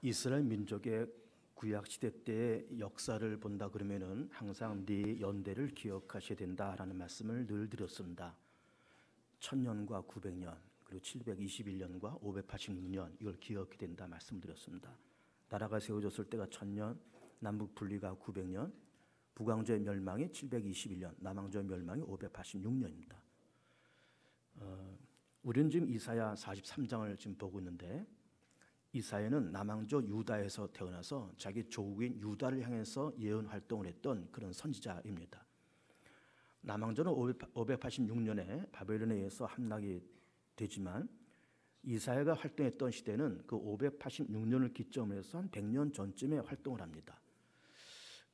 이스라엘 민족의 구약 시대 때의 역사를 본다 그러면은 항상 네 연대를 기억하셔야 된다라는 말씀을 늘 드렸습니다. 1000년과 900년 그리고 721년과 586년 이걸 기억해야 된다 말씀드렸습니다. 나라가 세워졌을 때가 1000년, 남북 분리가 900년, 북왕조의 멸망이 721년, 남왕조의 멸망이 586년입니다. 우리는 지금 이사야 43장을 지금 보고 있는데, 이사야는 남왕조 유다에서 태어나서 자기 조국인 유다를 향해서 예언 활동을 했던 그런 선지자입니다. 남왕조는 586년에 바벨론에 의해서 함락이 되지만 이사야가 활동했던 시대는 그 586년을 기점으로 해서 한 100년 전쯤에 활동을 합니다.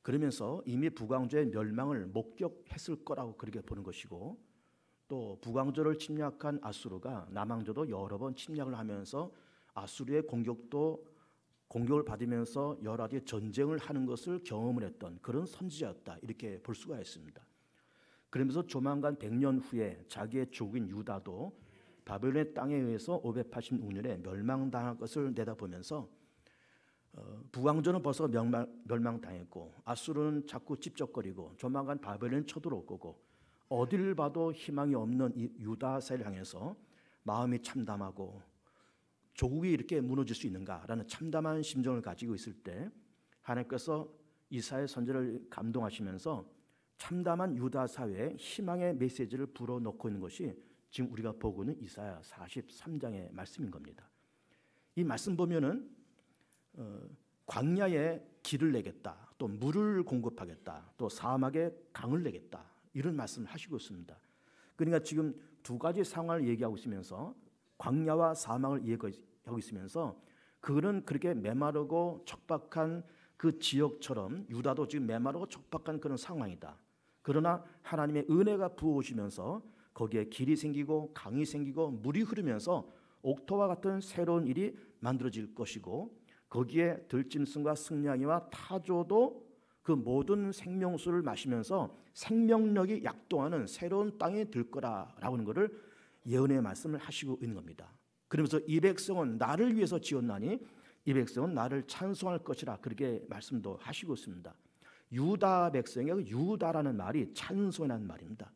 그러면서 이미 북왕조의 멸망을 목격했을 거라고 그렇게 보는 것이고, 또 북왕조를 침략한 아수르가 남왕조도 여러 번 침략을 하면서 아수르의 공격을 받으면서 여러 가지 전쟁을 하는 것을 경험을 했던 그런 선지자였다, 이렇게 볼 수가 있습니다. 그러면서 조만간 100년 후에 자기의 조국인 유다도 바벨론의 땅에 의해서 586년에 멸망당할 것을 내다보면서 북왕조는 벌써 멸망당했고 아수르는 자꾸 찝쩍거리고 조만간 바벨론이 쳐들어올 거고, 어디를 봐도 희망이 없는 이 유다사를 향해서 마음이 참담하고 조국이 이렇게 무너질 수 있는가라는 참담한 심정을 가지고 있을 때, 하나님께서 이사야 선지자를 감동하시면서 참담한 유다 사회에 희망의 메시지를 불어넣고 있는 것이 지금 우리가 보고 있는 이사야 43장의 말씀인 겁니다. 이 말씀 보면은 광야에 길을 내겠다, 또 물을 공급하겠다, 또 사막에 강을 내겠다, 이런 말씀을 하시고 있습니다. 그러니까 지금 두 가지 상황을 얘기하고 있으면서, 광야와 사막을 얘기하고 있으면서, 그거는 그렇게 메마르고 척박한 그 지역처럼 유다도 지금 메마르고 척박한 그런 상황이다. 그러나 하나님의 은혜가 부어오시면서 거기에 길이 생기고 강이 생기고 물이 흐르면서 옥토와 같은 새로운 일이 만들어질 것이고, 거기에 들짐승과 승냥이와 타조도 그 모든 생명수를 마시면서 생명력이 약동하는 새로운 땅이 될 거라라고 하는 것을 예언의 말씀을 하시고 있는 겁니다. 그러면서 이 백성은 나를 위해서 지었나니 이 백성은 나를 찬송할 것이라, 그렇게 말씀도 하시고 있습니다. 유다 백성의 유다라는 말이 찬송이라는 말입니다.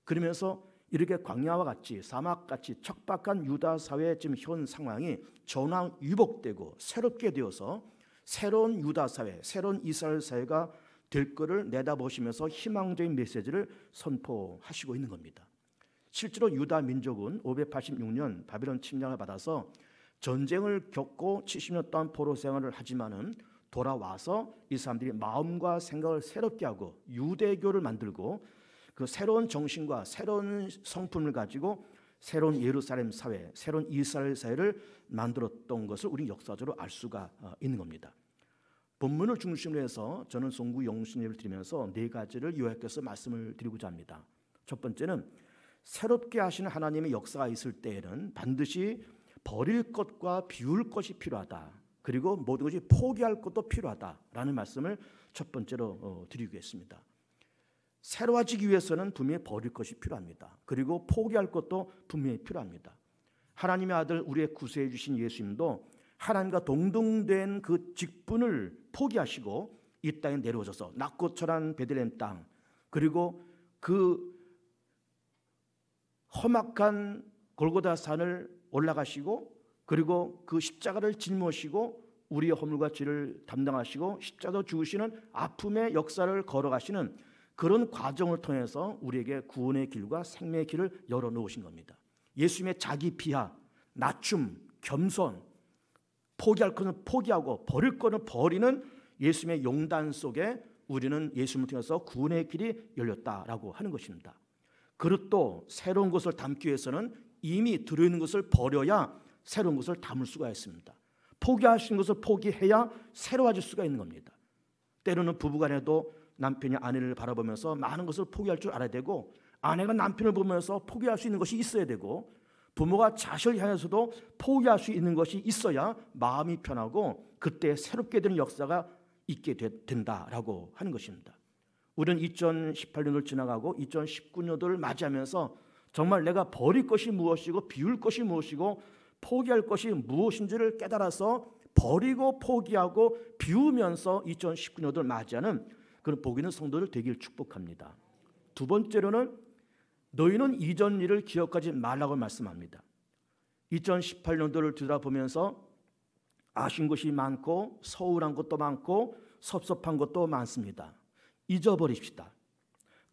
그러면서 이렇게 광야와 같이 사막같이 척박한 유다 사회의 지금 현 상황이 전화위복되고 새롭게 되어서 새로운 유다 사회, 새로운 이스라엘 사회가 될 것을 내다보시면서 희망적인 메시지를 선포하시고 있는 겁니다. 실제로 유다 민족은 586년 바벨론 침략을 받아서 전쟁을 겪고 70년 동안 포로 생활을 하지만은 돌아와서 이 사람들이 마음과 생각을 새롭게 하고 유대교를 만들고 그 새로운 정신과 새로운 성품을 가지고 새로운 예루살렘 사회, 새로운 이스라엘 사회를 만들었던 것을 우리 역사적으로 알 수가 있는 겁니다. 본문을 중심으로 해서 저는 송구 영신예를 드리면서 네 가지를 요약해서 말씀을 드리고자 합니다. 첫 번째는 새롭게 하시는 하나님의 역사가 있을 때에는 반드시 버릴 것과 비울 것이 필요하다, 그리고 모든 것이 포기할 것도 필요하다라는 말씀을 첫 번째로 드리겠습니다. 새로워지기 위해서는 분명히 버릴 것이 필요합니다. 그리고 포기할 것도 분명히 필요합니다. 하나님의 아들 우리의 구세해 주신 예수님도 하나님과 동등된 그 직분을 포기하시고 이 땅에 내려오셔서 낮고 처란 베들레헴 땅, 그리고 그 험악한 골고다 산을 올라가시고, 그리고 그 십자가를 짊어지시고 우리의 허물과 죄를 담당하시고 십자가로 죽으시는 아픔의 역사를 걸어가시는 그런 과정을 통해서 우리에게 구원의 길과 생명의 길을 열어놓으신 겁니다. 예수님의 자기 비하, 낮춤, 겸손, 포기할 것은 포기하고 버릴 것은 버리는 예수님의 용단 속에 우리는 예수님을 통해서 구원의 길이 열렸다라고 하는 것입니다. 그릇도 새로운 것을 담기 위해서는 이미 들어있는 것을 버려야 새로운 것을 담을 수가 있습니다. 포기하신 것을 포기해야 새로워질 수가 있는 겁니다. 때로는 부부간에도 남편이 아내를 바라보면서 많은 것을 포기할 줄 알아야 되고, 아내가 남편을 보면서 포기할 수 있는 것이 있어야 되고, 부모가 자식을 향해서도 포기할 수 있는 것이 있어야 마음이 편하고 그때 새롭게 되는 역사가 있게 된다라고 하는 것입니다. 우리는 2018년을 지나가고 2019년도를 맞이하면서 정말 내가 버릴 것이 무엇이고 비울 것이 무엇이고 포기할 것이 무엇인지를 깨달아서 버리고 포기하고 비우면서 2019년도를 맞이하는 그런 복 있는 성도들 되길 축복합니다. 두 번째로는 너희는 이전 일을 기억하지 말라고 말씀합니다. 2018년도를 뒤돌아보면서 아쉬운 것이 많고 서운한 것도 많고 섭섭한 것도 많습니다. 잊어버립시다.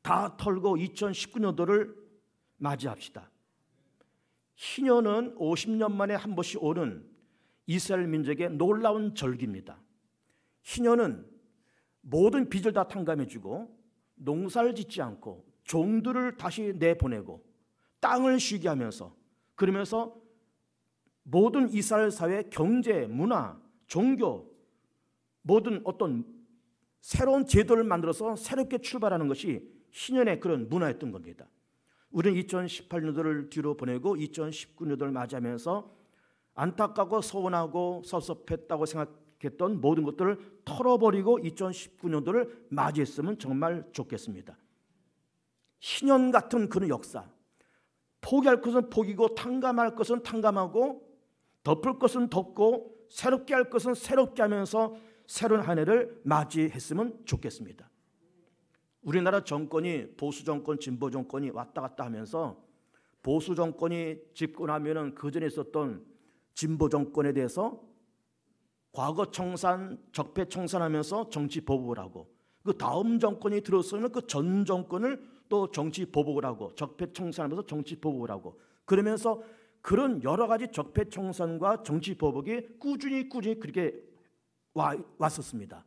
다 털고 2019년도를 맞이합시다. 희년은 50년 만에 한 번씩 오는 이스라엘 민족의 놀라운 절기입니다. 희년은 모든 빚을 다 탕감해주고 농사를 짓지 않고 종들을 다시 내보내고 땅을 쉬게 하면서 그러면서 모든 이스라엘 사회 경제, 문화, 종교 모든 어떤 새로운 제도를 만들어서 새롭게 출발하는 것이 희년의 그런 문화였던 겁니다. 우리는 2018년도를 뒤로 보내고 2019년도를 맞이하면서 안타깝고 서운하고 섭섭했다고 생각했던 모든 것들을 털어버리고 2019년도를 맞이했으면 정말 좋겠습니다. 희년 같은 그런 역사, 포기할 것은 포기고 탕감할 것은 탕감하고 덮을 것은 덮고 새롭게 할 것은 새롭게 하면서 새로운 한 해를 맞이했으면 좋겠습니다. 우리나라 정권이 보수 정권, 진보 정권이 왔다 갔다 하면서 보수 정권이 집권하면은 그 전에 있었던 진보 정권에 대해서 과거 청산, 적폐 청산하면서 정치 보복을 하고 그 다음 정권이 들어서면 그 전 정권을 또 정치 보복을 하고 적폐 청산하면서 정치 보복을 하고 그러면서 그런 여러 가지 적폐 청산과 정치 보복이 꾸준히 그렇게 왔었습니다.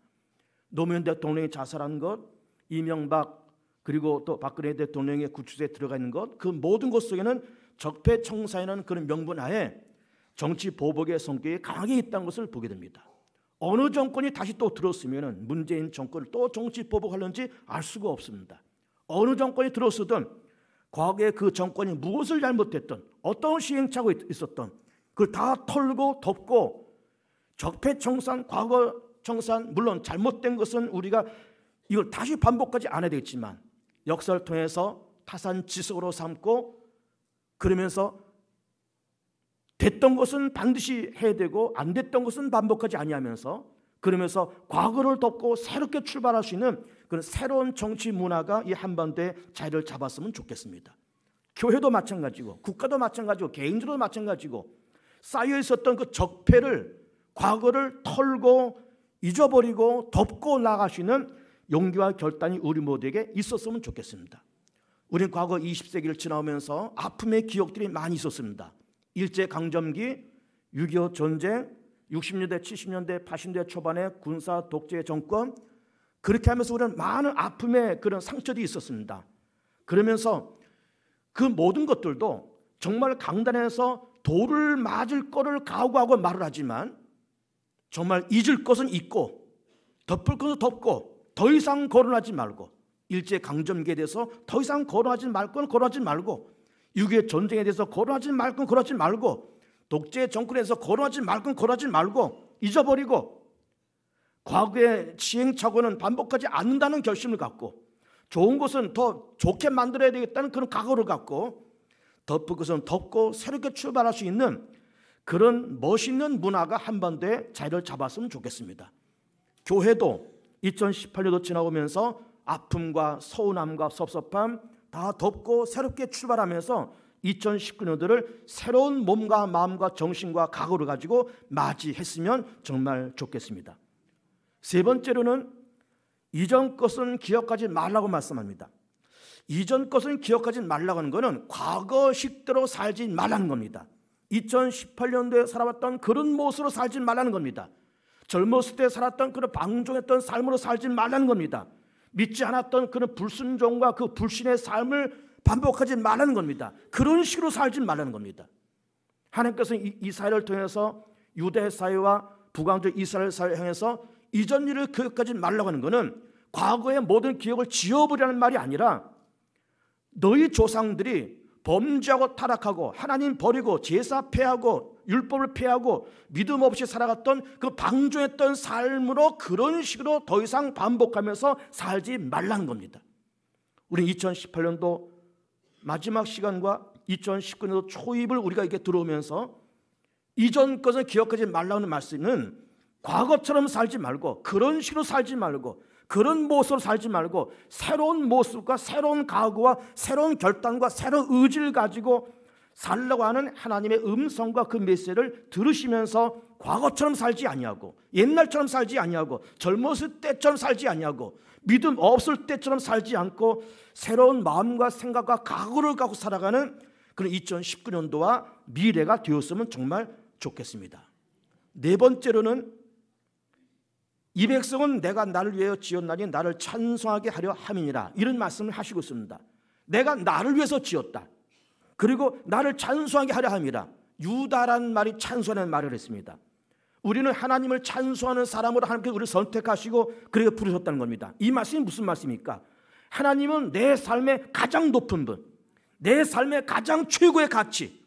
노무현 대통령이 자살한 것, 이명박 그리고 또 박근혜 대통령의 구치소에 들어가 있는 것, 그 모든 것 속에는 적폐 청산이라는 그런 명분 하에 정치 보복의 성격이 강하게 있다는 것을 보게 됩니다. 어느 정권이 다시 또 들었으면 문재인 정권을 또 정치 보복하는지 알 수가 없습니다. 어느 정권이 들었으든 과거에 그 정권이 무엇을 잘못했던 어떤 시행착오 있었던 그걸 다 털고 덮고 적폐 청산, 과거 청산 물론 잘못된 것은 우리가 이걸 다시 반복하지 않아야 되겠지만 역사를 통해서 타산지석으로 삼고 그러면서 됐던 것은 반드시 해야 되고 안 됐던 것은 반복하지 아니하면서 그러면서 과거를 덮고 새롭게 출발할 수 있는 그런 새로운 정치 문화가 이 한반도에 자리를 잡았으면 좋겠습니다. 교회도 마찬가지고 국가도 마찬가지고 개인적으로 마찬가지고 쌓여 있었던 그 적폐를 과거를 털고 잊어버리고 덮고 나갈 수 있는 용기와 결단이 우리 모두에게 있었으면 좋겠습니다. 우리는 과거 20세기를 지나오면서 아픔의 기억들이 많이 있었습니다. 일제강점기, 6.25 전쟁, 60년대, 70년대, 80년대 초반에 군사 독재 정권 그렇게 하면서 우리는 많은 아픔의 그런 상처들이 있었습니다. 그러면서 그 모든 것들도 정말 강단에서 돌을 맞을 거를 각오하고 말을 하지만 정말 잊을 것은 잊고 덮을 것은 덮고 더 이상 거론하지 말고 일제강점기에 대해서 더 이상 거론하지 말 건 거론하지 말고 6.25 전쟁에 대해서 거론하지 말 건 거론하지 말고 독재 정권에 대해서 거론하지 말 건 거론하지 말고 잊어버리고 과거의 시행착오는 반복하지 않는다는 결심을 갖고 좋은 것은 더 좋게 만들어야 되겠다는 그런 각오를 갖고 덮을 것은 덮고 새롭게 출발할 수 있는 그런 멋있는 문화가 한반도에 자리를 잡았으면 좋겠습니다. 교회도 2018년도 지나오면서 아픔과 서운함과 섭섭함 다 덮고 새롭게 출발하면서 2019년도를 새로운 몸과 마음과 정신과 각오를 가지고 맞이했으면 정말 좋겠습니다. 세 번째로는 이전 것은 기억하지 말라고 말씀합니다. 이전 것은 기억하지 말라고 하는 것은 과거식대로 살지 말라는 겁니다. 2018년도에 살아왔던 그런 모습으로 살지 말라는 겁니다. 젊었을 때 살았던 그런 방종했던 삶으로 살지 말라는 겁니다. 믿지 않았던 그런 불순종과 그 불신의 삶을 반복하지 말라는 겁니다. 그런 식으로 살지 말라는 겁니다. 하나님께서는 이 사회를 통해서 유대 사회와 북왕족 이스라엘 사회를 향해서 이전 일을 기억하지 말라고 하는 것은 과거의 모든 기억을 지워버리라는 말이 아니라 너희 조상들이 범죄하고 타락하고 하나님 버리고 제사 폐하고 율법을 폐하고 믿음 없이 살아갔던 그 방종했던 삶으로 그런 식으로 더 이상 반복하면서 살지 말라는 겁니다. 우리 2018년도 마지막 시간과 2019년도 초입을 우리가 이렇게 들어오면서 이전 것을 기억하지 말라는 말씀은 과거처럼 살지 말고, 그런 식으로 살지 말고, 그런 모습으로 살지 말고, 새로운 모습과 새로운 각오와 새로운 결단과 새로운 의지를 가지고 살려고 하는 하나님의 음성과 그 메시지를 들으시면서 과거처럼 살지 아니하고, 옛날처럼 살지 아니하고, 젊었을 때처럼 살지 아니하고, 믿음 없을 때처럼 살지 않고 새로운 마음과 생각과 각오를 갖고 살아가는 그런 2019년도와 미래가 되었으면 정말 좋겠습니다. 네 번째로는 이 백성은 내가 나를 위하여 지었나니 나를 찬송하게 하려 함이니라, 이런 말씀을 하시고 있습니다. 내가 나를 위해서 지었다. 그리고 나를 찬송하게 하려 함이라. 유다라는 말이 찬송하는 말을 했습니다. 우리는 하나님을 찬송하는 사람으로 하나님께서 우리를 선택하시고 그렇게 부르셨다는 겁니다. 이 말씀이 무슨 말씀입니까? 하나님은 내 삶의 가장 높은 분, 내 삶의 가장 최고의 가치,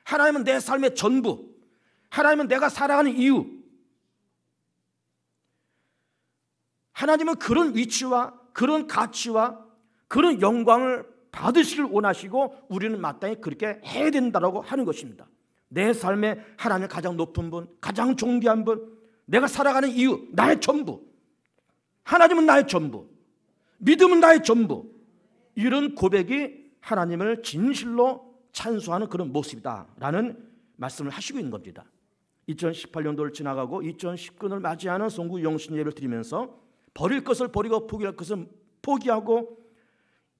하나님은 내 삶의 전부, 하나님은 내가 살아가는 이유, 하나님은 그런 위치와 그런 가치와 그런 영광을 받으시길 원하시고 우리는 마땅히 그렇게 해야 된다고 하는 것입니다. 내 삶에 하나님 가장 높은 분, 가장 존귀한 분, 내가 살아가는 이유, 나의 전부, 하나님은 나의 전부, 믿음은 나의 전부, 이런 고백이 하나님을 진실로 찬송하는 그런 모습이다라는 말씀을 하시고 있는 겁니다. 2018년도를 지나가고 2019년을 맞이하는 송구 영신 예배를 드리면서 버릴 것을 버리고 포기할 것을 포기하고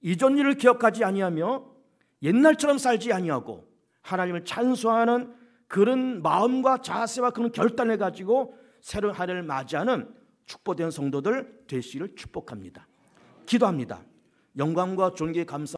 이전 일을 기억하지 아니하며 옛날처럼 살지 아니하고 하나님을 찬송하는 그런 마음과 자세와 그런 결단을 가지고 새로운 한 해를 맞이하는 축복된 성도들 되시기를 축복합니다. 기도합니다. 영광과 존귀 감사